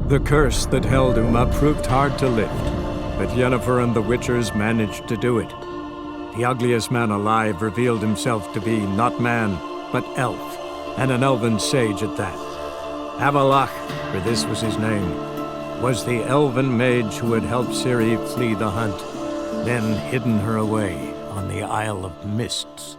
The curse that held Uma proved hard to lift, but Yennefer and the Witchers managed to do it. The ugliest man alive revealed himself to be not man, but elf, and an elven sage at that. Avalach, for this was his name, was the elven mage who had helped Ciri flee the hunt, then hidden her away on the Isle of Mists.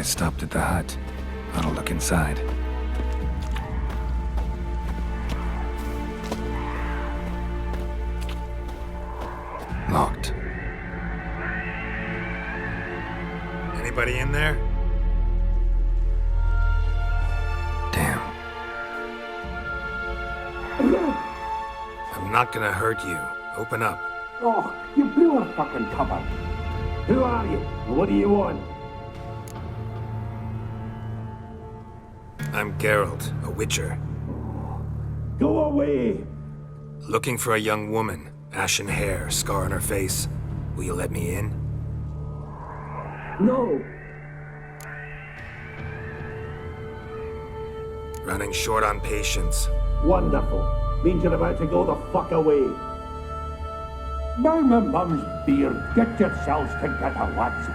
I stopped at the hut. I'll look inside. Locked. Anybody in there? Damn. I'm not gonna hurt you. Open up. Oh, you blew our fucking cover. Who are you? What do you want? I'm Geralt, a witcher. Go away! Looking for a young woman. Ashen hair, scar on her face. Will you let me in? No! Running short on patience. Wonderful. Means you're about to go the fuck away. By my mum's beard, get yourselves together, lads.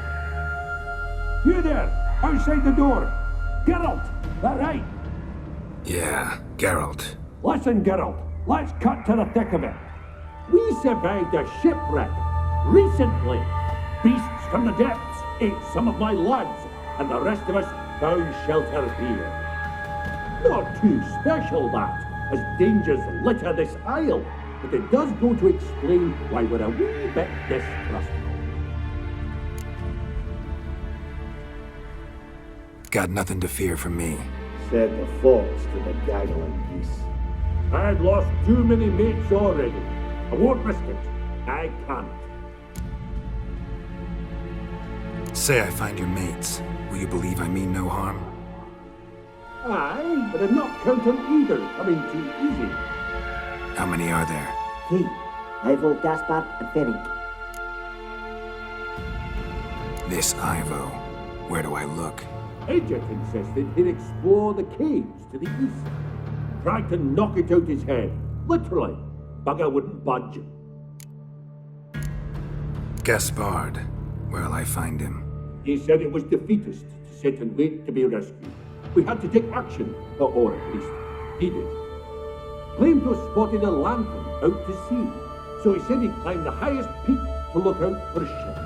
You there, outside the door. Geralt, that right? Yeah, Geralt. Listen, Geralt, let's cut to the thick of it. We survived a shipwreck recently. Beasts from the depths ate some of my lads, and the rest of us found shelter here. Not too special, that, as dangers litter this isle, but it does go to explain why we're a wee bit distrustful. Got nothing to fear from me. Said the fox to the gaggling geese. I've lost too many mates already. I won't risk it. I can't. Say I find your mates. Will you believe I mean no harm? Aye, but I'm not counting either coming too easy. How many are there? 3. Ivo, Gaspar, and Ferenc. This Ivo. Where do I look? Agent insisted he'd explore the caves to the east. Tried to knock it out his head. Literally. Bugger wouldn't budge. Gaspard. Where'll I find him? He said it was defeatist to sit and wait to be rescued. We had to take action, or at least he did. Claimed to have spotted a lantern out to sea, so he said he'd climb the highest peak to look out for ships.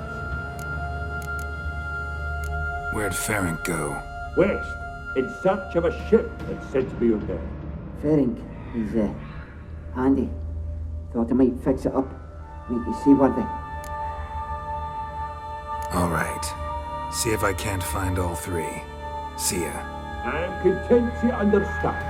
Where'd Ferenc go? West, in search of a ship that's said to be out there. Ferenc, he's handy. Thought I might fix it up, make you seaworthy. All right. See if I can't find all 3. See ya. I'm content to understand.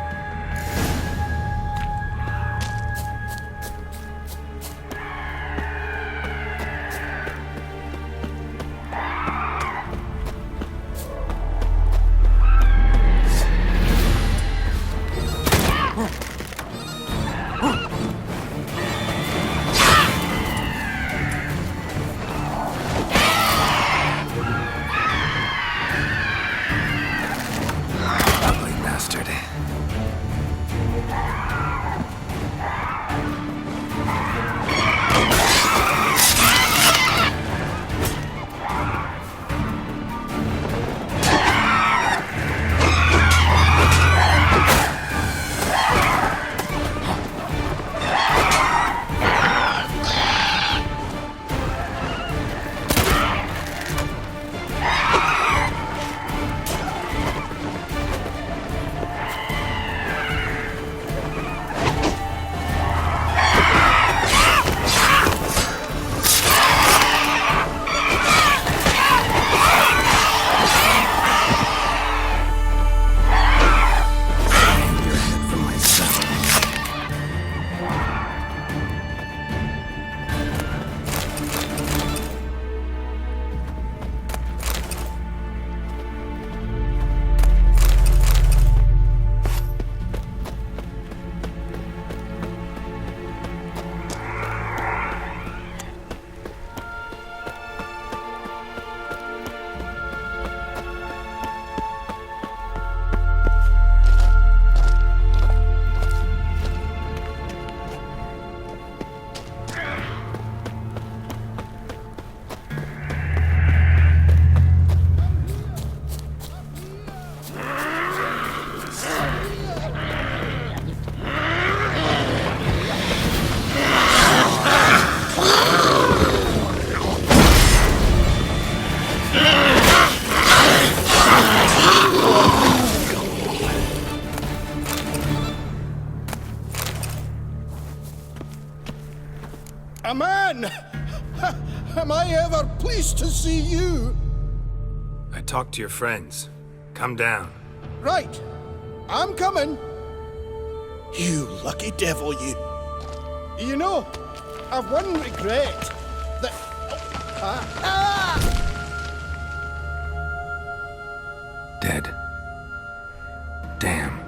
A man! Am I ever pleased to see you? I talked to your friends. Come down. Right. I'm coming. You lucky devil, you. You know, I've one regret. That... Dead. Damn.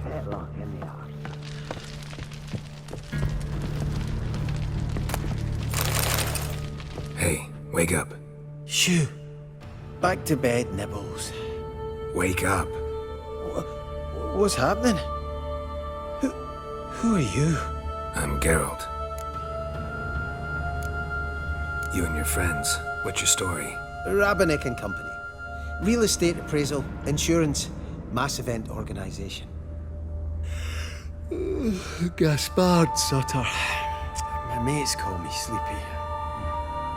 Fetlock in the arse. Hey, wake up. Shoo. Back to bed, Nibbles. Wake up. What's happening? Who are you? I'm Geralt. You and your friends, what's your story? Rabbinick and Company. Real estate appraisal, insurance, mass event organisation. Gaspard Sutter. My mates call me Sleepy.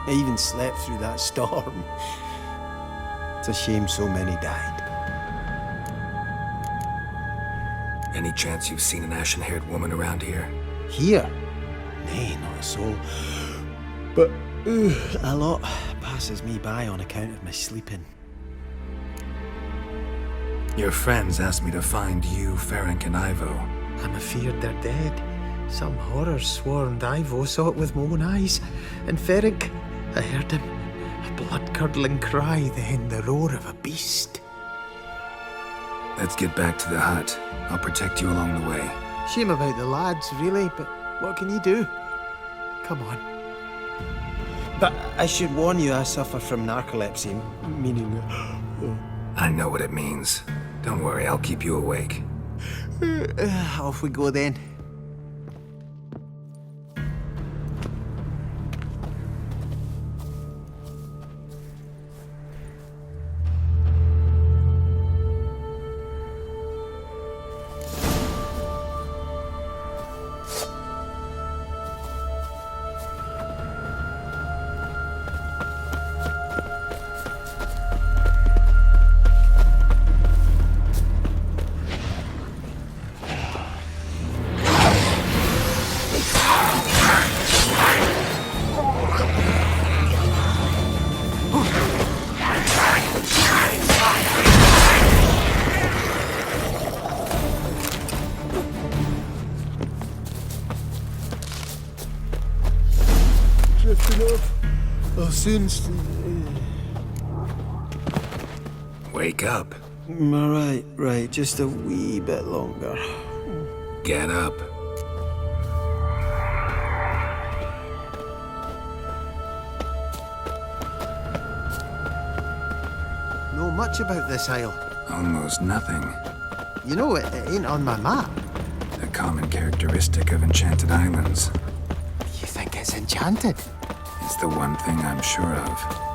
I even slept through that storm. It's a shame so many died. Any chance you've seen an ashen-haired woman around here? Here? Nay, not a soul. But a lot passes me by on account of my sleeping. Your friends asked me to find you, Ferenc, and Ivo. I'm afeard they're dead. Some horror-swarmed Ivo saw it with my own eyes. And Ferenc, I heard him. A blood-curdling cry, then the roar of a beast. Let's get back to the hut. I'll protect you along the way. Shame about the lads, really, but what can you do? Come on. But I should warn you, I suffer from narcolepsy, meaning... I know what it means. Don't worry, I'll keep you awake. Off we go then. Wake up. Right, just a wee bit longer. Get up. Know much about this isle. Almost nothing. You know, it ain't on my map. A common characteristic of enchanted islands. You think it's enchanted? It's the one thing I'm sure of.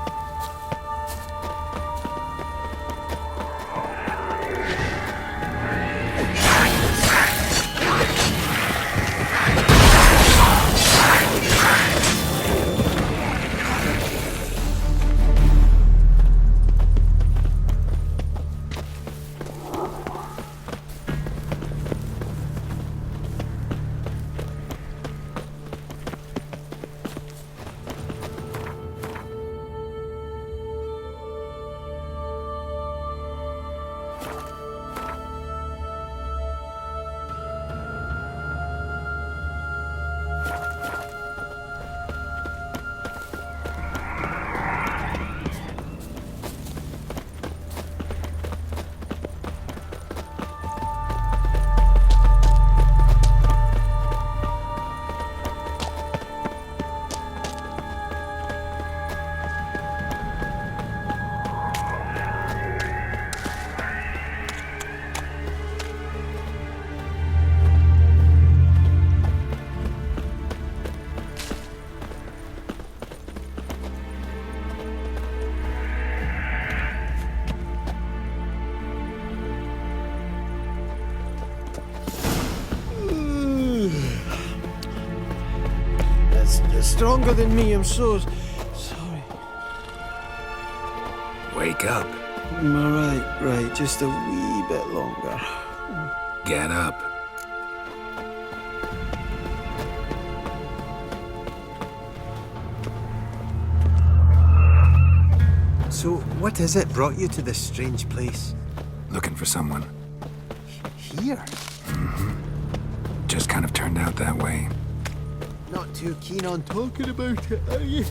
Stronger than me, I'm so sorry. Wake up. Right, just a wee bit longer. Get up. So, what is it brought you to this strange place? Looking for someone. Here? Just kind of turned out that way. Not too keen on talking about it, are you?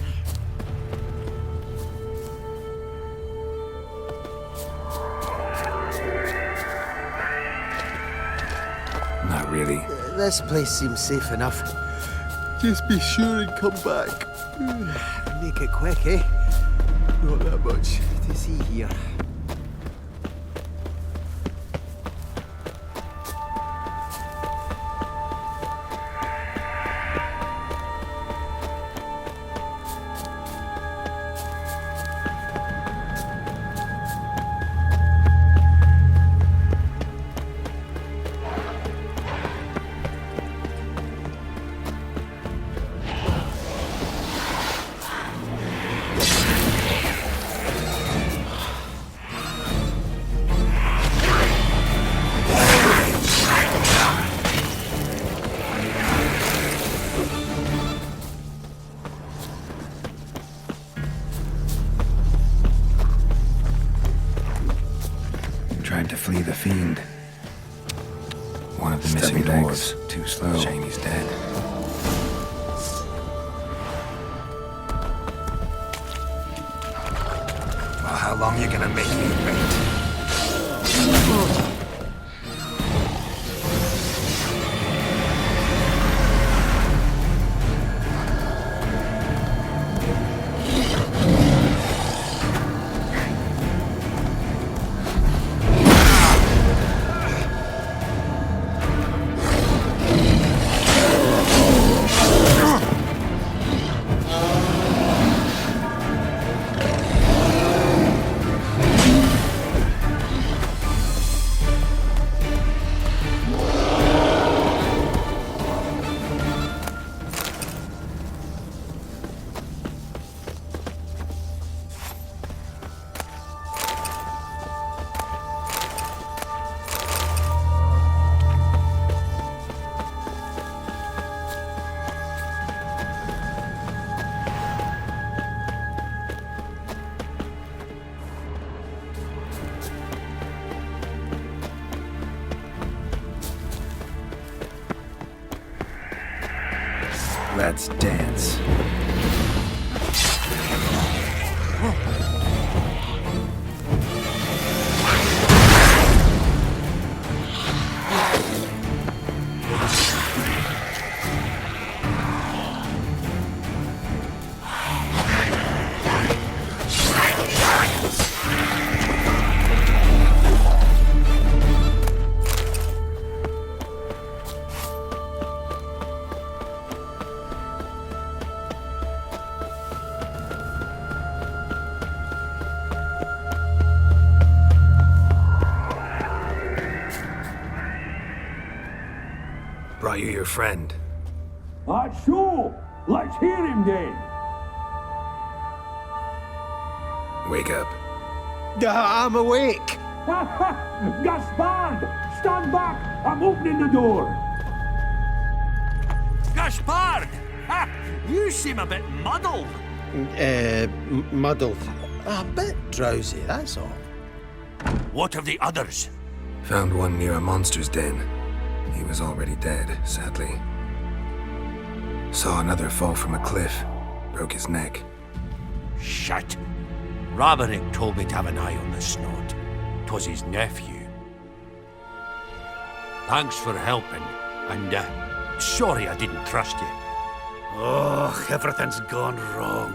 Not really. This place seems safe enough. Just be sure and come back. Make it quick, eh? Not that much to see here. Tried to flee the fiend. One of the missing legs. Too slow. Shame he's dead. Well, how long you gonna make me wait? Let's dance. Brought you your friend. Sure. Let's hear him then. Wake up. I'm awake. Gaspard! Stand back! I'm opening the door. Gaspard! Ha! You seem a bit muddled. Muddled. A bit drowsy, that's all. What of the others? Found one near a monster's den. He was already dead, sadly. Saw another fall from a cliff. Broke his neck. Shit. Roderick told me to have an eye on the snot. 'Twas his nephew. Thanks for helping, and sorry I didn't trust you. Oh, everything's gone wrong.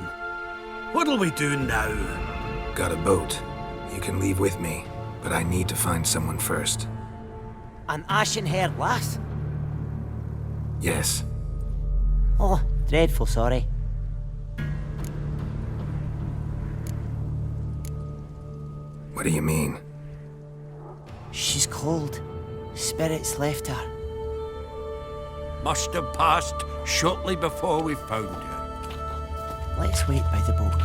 What'll we do now? Got a boat. You can leave with me, but I need to find someone first. An ashen-haired lass? Yes. Oh, dreadful sorry. What do you mean? She's cold. Spirits left her. Must have passed shortly before we found her. Let's wait by the boat.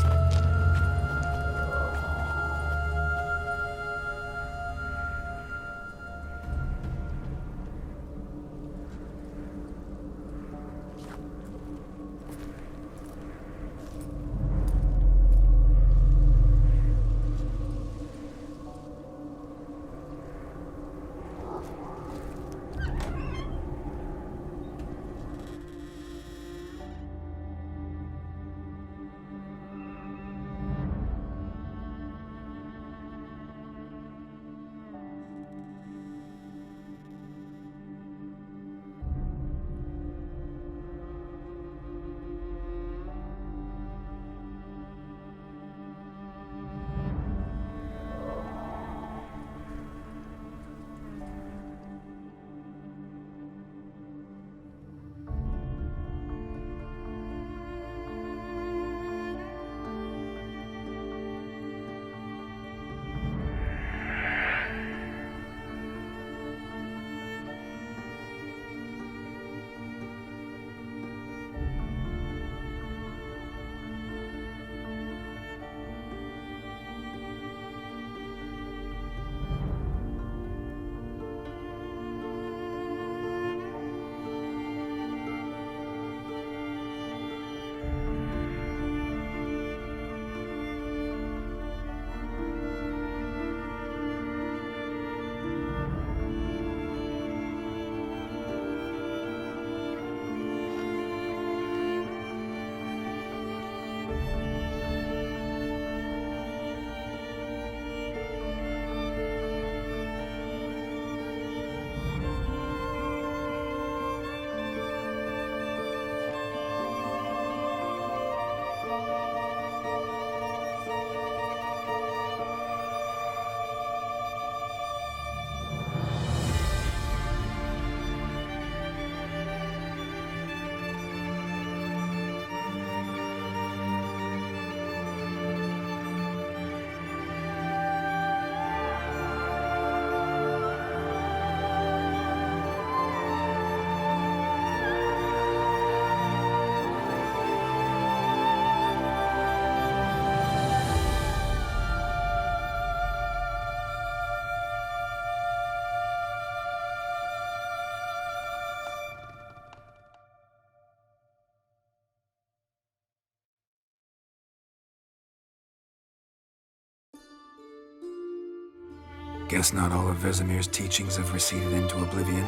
Guess not all of Vesemir's teachings have receded into oblivion.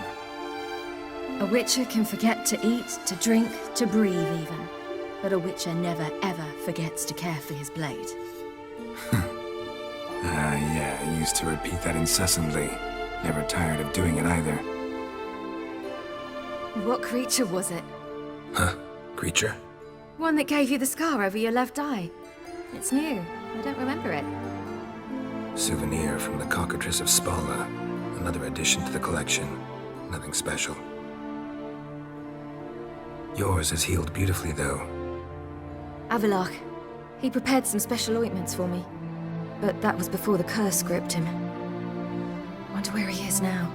A witcher can forget to eat, to drink, to breathe even. But a witcher never ever forgets to care for his blade. Yeah, I used to repeat that incessantly. Never tired of doing it either. What creature was it? Huh? Creature? One that gave you the scar over your left eye. It's new. I don't remember it. Souvenir from the cockatrice of Spala. Another addition to the collection. Nothing special. Yours has healed beautifully, though. Avalok. He prepared some special ointments for me. But that was before the curse gripped him. Wonder where he is now.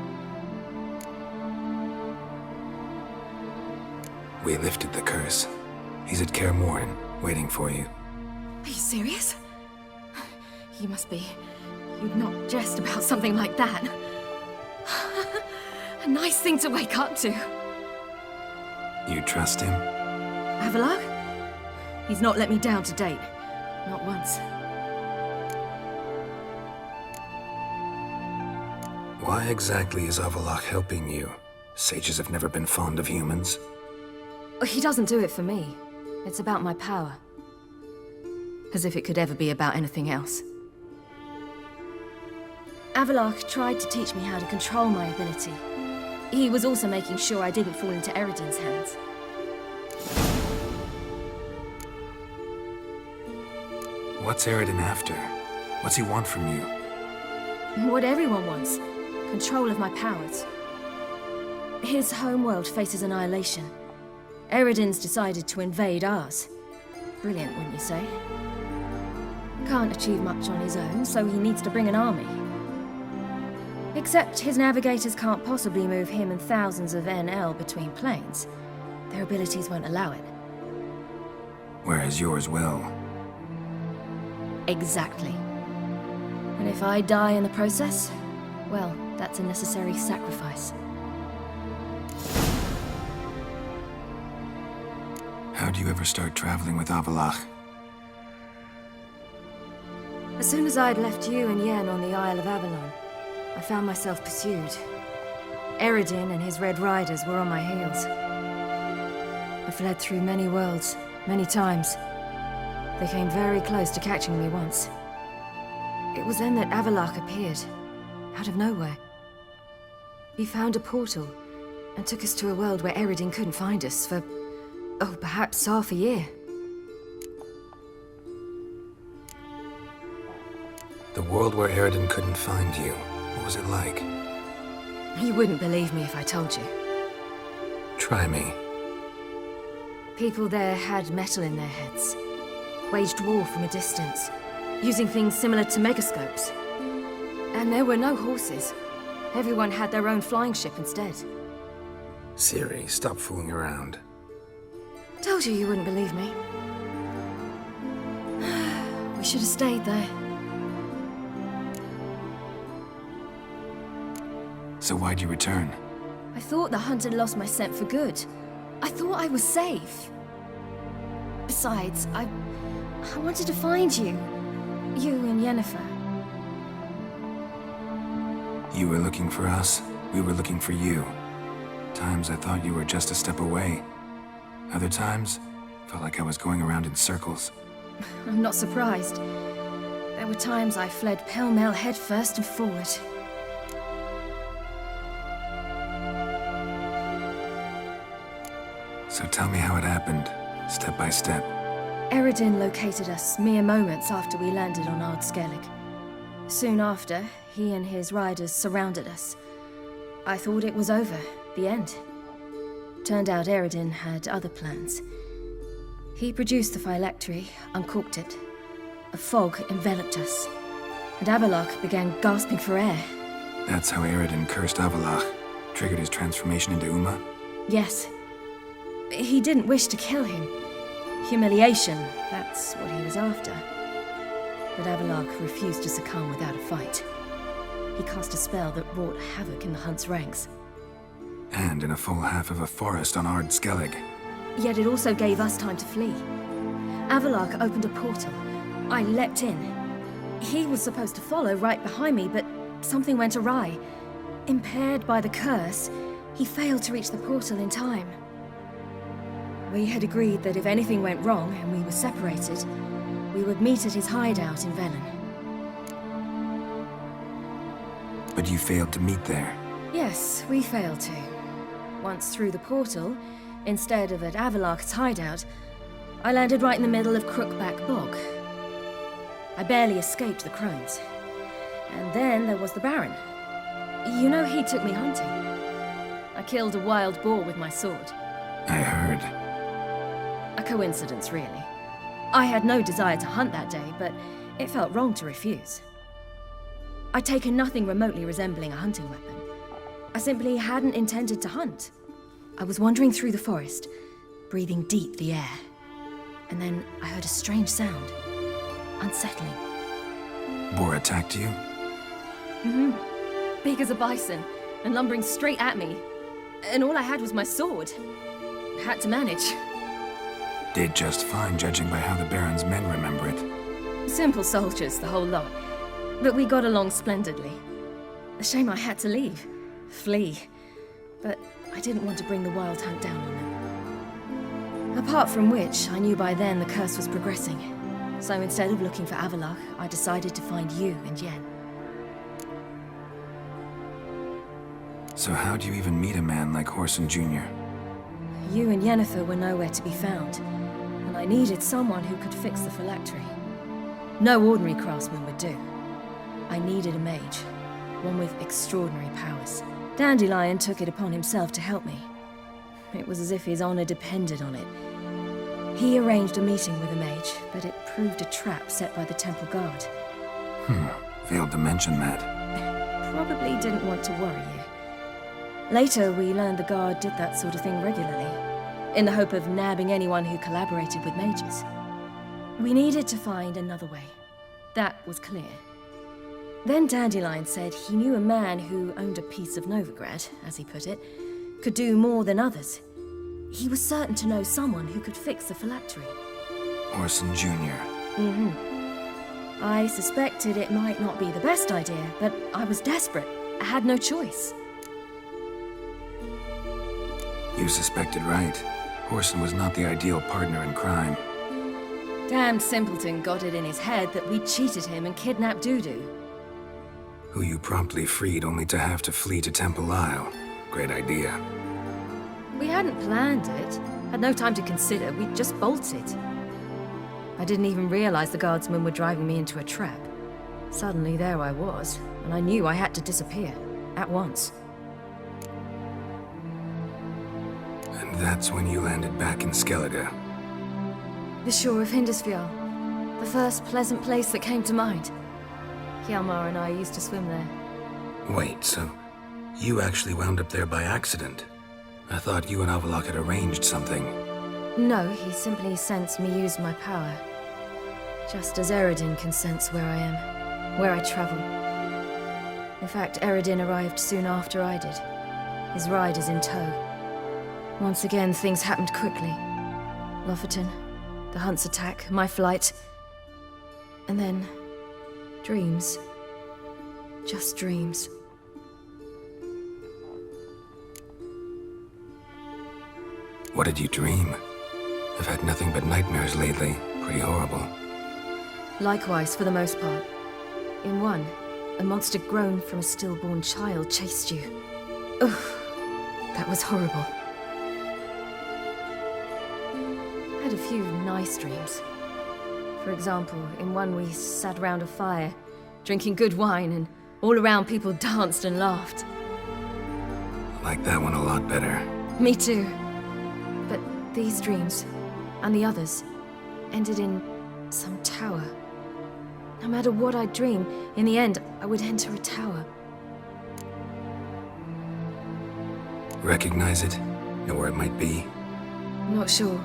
We lifted the curse. He's at Kaer Morhen, waiting for you. Are you serious? You must be. You'd not jest about something like that. A nice thing to wake up to. You trust him? Avalok? He's not let me down to date. Not once. Why exactly is Avalok helping you? Sages have never been fond of humans. He doesn't do it for me. It's about my power. As if it could ever be about anything else. Avalok tried to teach me how to control my ability. He was also making sure I didn't fall into Eridan's hands. What's Eridan after? What's he want from you? What everyone wants. Control of my powers. His homeworld faces annihilation. Eridan's decided to invade ours. Brilliant, wouldn't you say? Can't achieve much on his own, so he needs to bring an army. Except his navigators can't possibly move him and thousands of NL between planes. Their abilities won't allow it. Whereas yours will. Exactly. And if I die in the process, well, that's a necessary sacrifice. How'd you ever start traveling with Avalok? As soon as I'd left you and Yen on the Isle of Avalon, I found myself pursued. Eridan and his Red Riders were on my heels. I fled through many worlds, many times. They came very close to catching me once. It was then that Avalok appeared, out of nowhere. He found a portal, and took us to a world where Eridan couldn't find us for, oh, perhaps half a year. The world where Eridan couldn't find you. What was it like? You wouldn't believe me if I told you. Try me. People there had metal in their heads. Waged war from a distance, using things similar to megascopes. And there were no horses. Everyone had their own flying ship instead. Ciri, stop fooling around. Told you wouldn't believe me. We should have stayed there. So why'd you return? I thought the hunt had lost my scent for good. I thought I was safe. Besides, I wanted to find you. You and Yennefer. You were looking for us, we were looking for you. Times I thought you were just a step away. Other times, felt like I was going around in circles. I'm not surprised. There were times I fled pell-mell headfirst and forward. So tell me how it happened, step by step. Eridan located us mere moments after we landed on Ard-Skellig. Soon after, he and his riders surrounded us. I thought it was over, the end. Turned out Eridan had other plans. He produced the phylactery, uncorked it. A fog enveloped us, and Avalok began gasping for air. That's how Eridan cursed Avalok, triggered his transformation into Uma? Yes. He didn't wish to kill him. Humiliation, that's what he was after. But Avalok refused to succumb without a fight. He cast a spell that wrought havoc in the hunt's ranks. And in a full half of a forest on Ard-Skellig. Yet it also gave us time to flee. Avalok opened a portal. I leapt in. He was supposed to follow right behind me, but something went awry. Impaired by the curse, he failed to reach the portal in time. We had agreed that if anything went wrong and we were separated, we would meet at his hideout in Velen. But you failed to meet there. Yes, we failed to. Once through the portal, instead of at Avalok's hideout, I landed right in the middle of Crookback Bog. I barely escaped the crones. And then there was the Baron. You know, he took me hunting. I killed a wild boar with my sword. I heard. A coincidence, really. I had no desire to hunt that day, but it felt wrong to refuse. I'd taken nothing remotely resembling a hunting weapon. I simply hadn't intended to hunt. I was wandering through the forest, breathing deep the air. And then I heard a strange sound. Unsettling. Boar attacked you? Mm-hmm. Big as a bison, and lumbering straight at me. And all I had was my sword. Had to manage. Did just fine, judging by how the Baron's men remember it. Simple soldiers, the whole lot. But we got along splendidly. A shame I had to leave. Flee. But I didn't want to bring the wild hunt down on them. Apart from which, I knew by then the curse was progressing. So instead of looking for Avalok, I decided to find you and Yen. So how'd you even meet a man like Horson Jr.? You and Yennefer were nowhere to be found, and I needed someone who could fix the phylactery. No ordinary craftsman would do. I needed a mage, one with extraordinary powers. Dandelion took it upon himself to help me. It was as if his honor depended on it. He arranged a meeting with a mage, but it proved a trap set by the temple guard. Failed to mention that. Probably didn't want to worry you. Later, we learned the guard did that sort of thing regularly, in the hope of nabbing anyone who collaborated with mages. We needed to find another way. That was clear. Then Dandelion said he knew a man who owned a piece of Novigrad, as he put it, could do more than others. He was certain to know someone who could fix the phylactery. Horson Jr. Mm-hmm. I suspected it might not be the best idea, but I was desperate. I had no choice. You suspected right. Horson was not the ideal partner in crime. Damned simpleton got it in his head that we cheated him and kidnapped Dudu. Who you promptly freed only to have to flee to Temple Isle. Great idea. We hadn't planned it. Had no time to consider. We just bolted. I didn't even realize the guardsmen were driving me into a trap. Suddenly there I was, and I knew I had to disappear. At once. And that's when you landed back in Skellige. The shore of Hindisfjall. The first pleasant place that came to mind. Hjalmar and I used to swim there. Wait, so you actually wound up there by accident? I thought you and Avalok had arranged something. No, he simply sensed me use my power. Just as Eredin can sense where I am, where I travel. In fact, Eredin arrived soon after I did. His riders in tow. Once again, things happened quickly. Lofoten, the hunt's attack, my flight. And then, dreams. Just dreams. What did you dream? I've had nothing but nightmares lately. Pretty horrible. Likewise, for the most part. In one, a monster grown from a stillborn child chased you. Ugh, that was horrible. I had a few nice dreams. For example, in one we sat around a fire, drinking good wine, and all around people danced and laughed. Like that one a lot better. Me too. But these dreams, and the others, ended in some tower. No matter what I'd dream, in the end, I would enter a tower. Recognize it? Know where it might be? Not sure.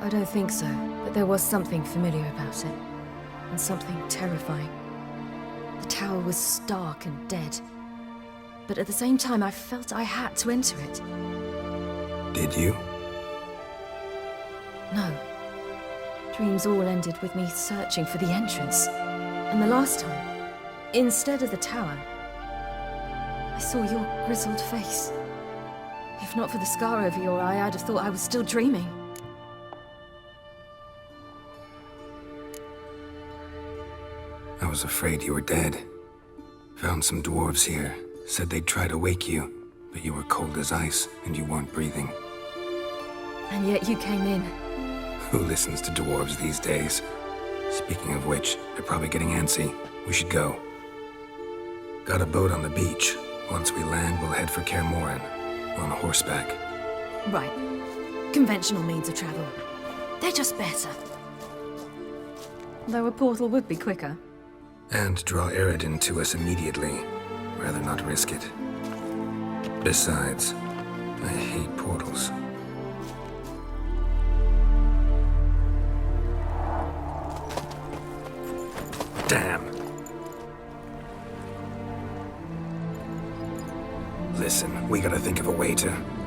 I don't think so, but there was something familiar about it. And something terrifying. The tower was stark and dead. But at the same time, I felt I had to enter it. Did you? No. Dreams all ended with me searching for the entrance. And the last time, instead of the tower, I saw your grizzled face. If not for the scar over your eye, I'd have thought I was still dreaming. I was afraid you were dead. Found some dwarves here. Said they'd try to wake you, but you were cold as ice and you weren't breathing. And yet you came in. Who listens to dwarves these days? Speaking of which, they're probably getting antsy. We should go. Got a boat on the beach. Once we land, we'll head for Kaer Morhen. On horseback. Right. Conventional means of travel. They're just better. Though a portal would be quicker. And draw Eredin to us immediately. Rather not risk it. Besides, I hate portals. Damn. Listen, we gotta think of a way to...